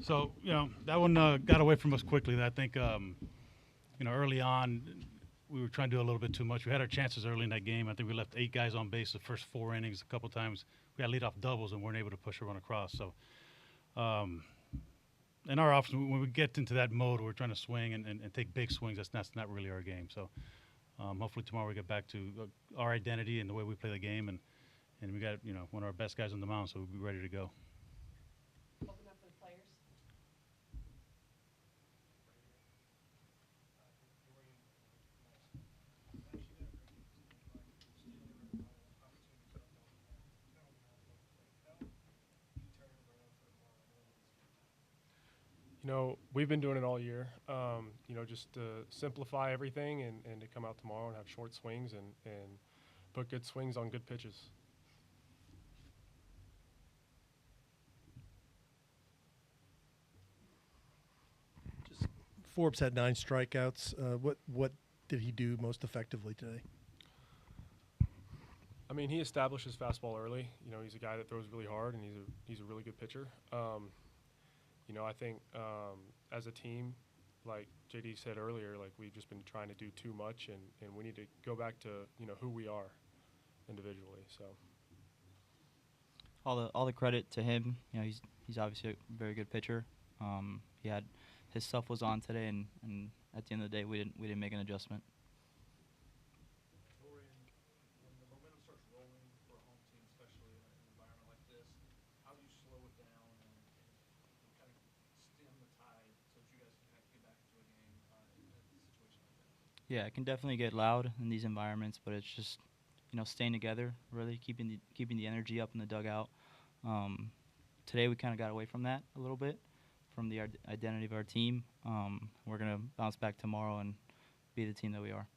So that one got away from us quickly. I think early on we were trying to do a little bit too much. We had our chances early in that game. I think we left 8 guys on base the first 4 innings. A couple times we had lead off doubles and weren't able to push a run across. So um, in our offense, when we get into that mode, we're trying to swing and take big swings. That's not really our game. So hopefully tomorrow we get back to our identity and the way we play the game, and we got one of our best guys on the mound, so we'll be ready to go. Open up for the players. We've been doing it all year. Just to simplify everything and to come out tomorrow and have short swings and put good swings on good pitches. Just Forbes had 9 strikeouts. What did he do most effectively today? I mean, he established his fastball early. He's a guy that throws really hard, and he's a really good pitcher. I think as a team, like JD said earlier, like we've just been trying to do too much, and we need to go back to who we are individually. So all the credit to him. He's obviously a very good pitcher. He had his stuff was on today, and at the end of the day, we didn't make an adjustment. When the momentum starts rolling for a home team, especially in an environment like this, how do you slow it down and kind of stem the tide so that you guys can kind of get back into a game in a situation like that? Yeah, it can definitely get loud in these environments, but it's just staying together, really keeping the energy up in the dugout. Today we kind of got away from that a little bit, from the identity of our team. We're gonna bounce back tomorrow and be the team that we are.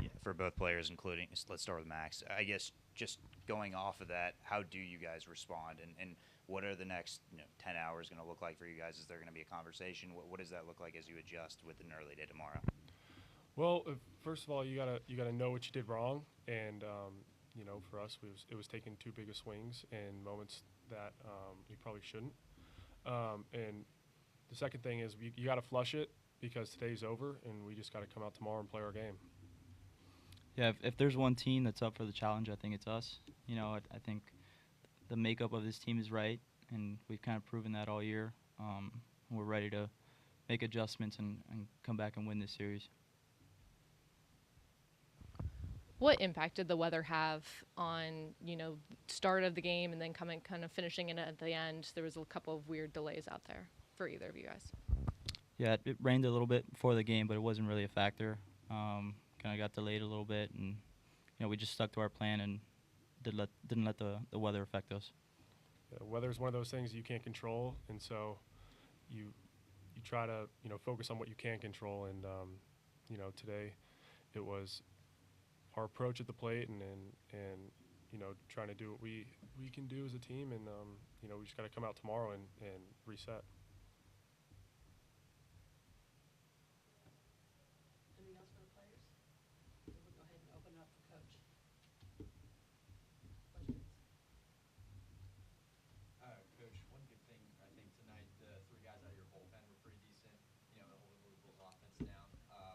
Yeah, for both players, including, let's start with Max. I guess just going off of that, how do you guys respond, and what are the next 10 hours going to look like for you guys? Is there going to be a conversation? What does that look like as you adjust with an early day tomorrow? Well, first of all, you gotta know what you did wrong, and for us, it was taking too big of swings in moments that we probably shouldn't. And the second thing is you got to flush it because today's over, and we just got to come out tomorrow and play our game. Yeah, if there's one team that's up for the challenge, I think it's us. I think the makeup of this team is right, and we've kind of proven that all year. We're ready to make adjustments and come back and win this series. What impact did the weather have on, start of the game and then kind of finishing it at the end? There was a couple of weird delays out there for either of you guys. Yeah, it rained a little bit before the game, but it wasn't really a factor. Kind of got delayed a little bit, and we just stuck to our plan and didn't let the weather affect us. Yeah, weather is one of those things you can't control, and so you try to focus on what you can control. And today it was our approach at the plate and trying to do what we can do as a team, and we just got to come out tomorrow and reset. Anything else for the players? We'll go ahead and open it up for Coach. Questions? Coach, one good thing I think tonight, the 3 guys out of your bullpen were pretty decent, holding Louisville's offense down.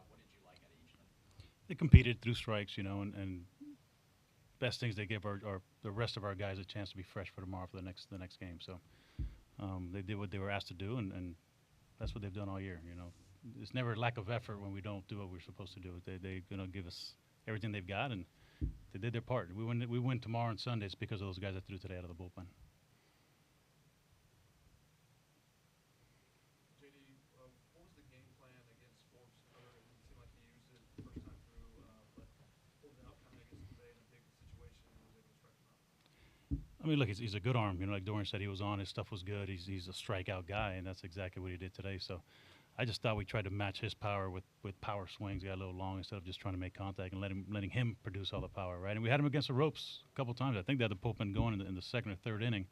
What did you like out of each of them? They competed through strikes, and best things they give the rest of our guys a chance to be fresh for tomorrow for the next game. So they did what they were asked to do, and that's what they've done all year. It's never a lack of effort when we don't do what we're supposed to do. They're gonna give us everything they've got, and they did their part. We win tomorrow and Sundays because of those guys that threw today out of the bullpen. JD, what was the game plan against Forbes? It seemed like he used it the first time through, but pulled it out kind of against the Bay in a big situation and was able to strike him out. I mean, look, he's a good arm. Like Dorian said, he was on. His stuff was good. He's a strikeout guy, and that's exactly what he did today. So I just thought we tried to match his power with power swings. Got a little long instead of just trying to make contact and letting him produce all the power, right? And we had him against the ropes a couple times. I think they had the bullpen going in the second or third inning.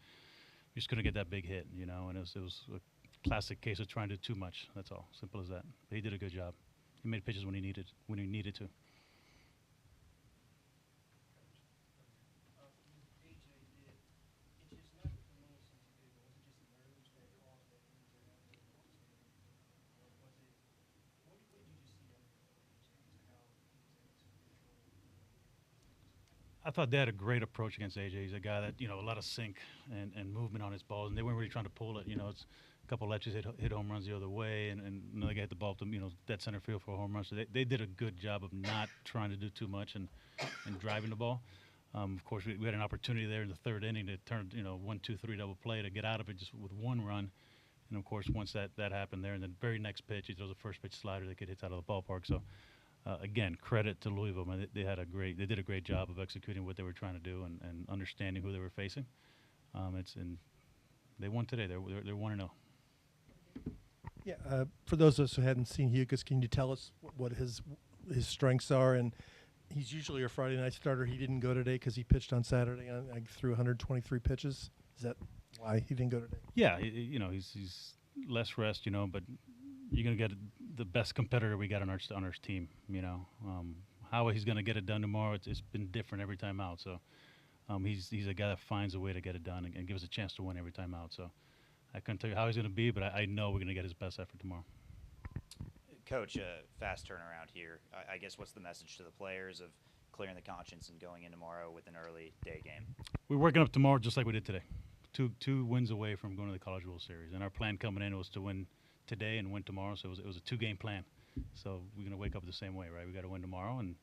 We just couldn't get that big hit, and it was a classic case of trying to do too much. That's all. Simple as that. But he did a good job. He made pitches when he needed to. I thought they had a great approach against AJ. He's a guy that, a lot of sink and movement on his balls, and they weren't really trying to pull it. It's a couple of Letches hit home runs the other way, and another guy hit the ball to, dead center field for a home run. So they did a good job of not trying to do too much and driving the ball. Of course, we had an opportunity there in the third inning to turn, 1-2-3 double play to get out of it just with one run. And, of course, once that happened there, and the very next pitch, he throws a first pitch slider that hits out of the ballpark. So, again, credit to Louisville. Man, they did a great job of executing what they were trying to do and understanding who they were facing. And they won today. They're 1-0. Yeah. For those of us who hadn't seen Hugas, can you tell us what his strengths are? And he's usually our Friday night starter. He didn't go today because he pitched on Saturday. I threw 123 pitches. Is that why he didn't go today? Yeah, he's less rest, but you're going to get the best competitor we got on our team, How he's going to get it done tomorrow, it's been different every time out. So he's a guy that finds a way to get it done and gives us a chance to win every time out. So I couldn't tell you how he's going to be, but I know we're going to get his best effort tomorrow. Coach, fast turnaround here. I guess what's the message to the players of clearing the conscience and going in tomorrow with an early day game? We're working up tomorrow just like we did today. Two wins away from going to the College World Series, and our plan coming in was to win today and win tomorrow. So it was a 2-game plan. So we're going to wake up the same way, right? We got to win tomorrow and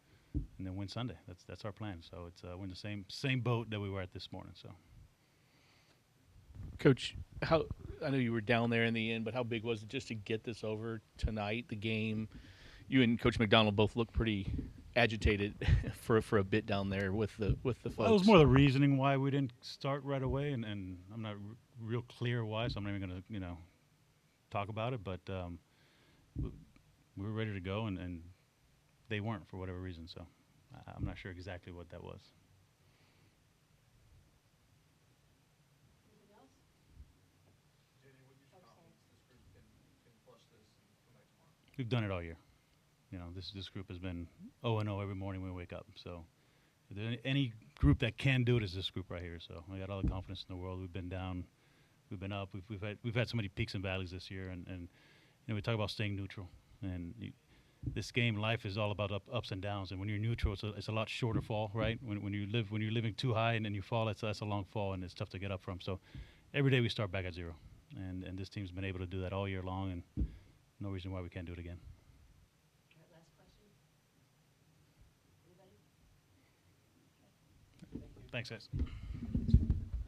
then win Sunday. That's our plan. So it's we're in the same boat that we were at this morning. So, Coach, I know you were down there in the end, but how big was it just to get this over tonight? The game, you and Coach McDonald both looked pretty agitated for a bit down there with the folks. Well, it was more the reasoning why we didn't start right away, and I'm not real clear why, so I'm not even going to talk about it. But we were ready to go, and they weren't for whatever reason. So I'm not sure exactly what that was. JD, what gives you confidence this group can flush this and come back tomorrow? We've done it all year. This group has been 0-0 every morning when we wake up. So if there's any group that can do it, is this group right here. So I got all the confidence in the world. We've been down, we've been up. We've had so many peaks and valleys this year, and we talk about staying neutral. And this game, life is all about ups and downs. And when you're neutral, it's a lot shorter fall, right? When you're living too high and then you fall, that's a long fall, and it's tough to get up from. So every day we start back at zero, and this team's been able to do that all year long, and no reason why we can't do it again. Last question. Anybody? Thanks, guys.